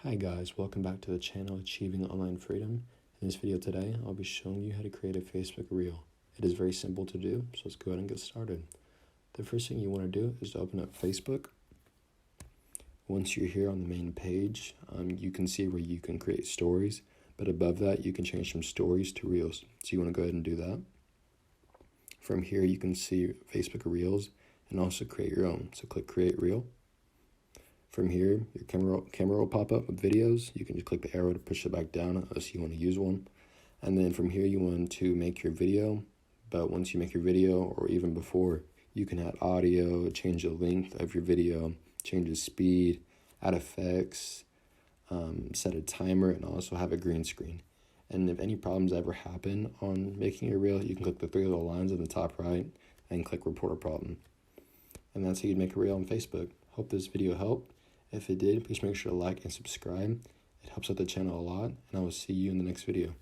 Hi guys, welcome back to the channel Achieving Online Freedom. In this video today, I'll be showing you how to create a Facebook Reel. It is very simple to do, so let's go ahead and get started. The first thing you want to do is to open up Facebook. Once you're here on the main page, you can see where you can create stories, but above that you can change from stories to Reels. So you want to go ahead and do that. From here you can see Facebook Reels and also create your own. So click Create Reel. From here, your camera will pop up with videos. You can just click the arrow to push it back down unless you want to use one. And then from here, you want to make your video. But once you make your video, or even before, you can add audio, change the length of your video, change the speed, add effects, set a timer, and also have a green screen. And if any problems ever happen on making a reel, you can click the three little lines in the top right and click Report a Problem. And that's how you make a reel on Facebook. Hope this video helped. If it did, please make sure to like and subscribe. It helps out the channel a lot, and I will see you in the next video.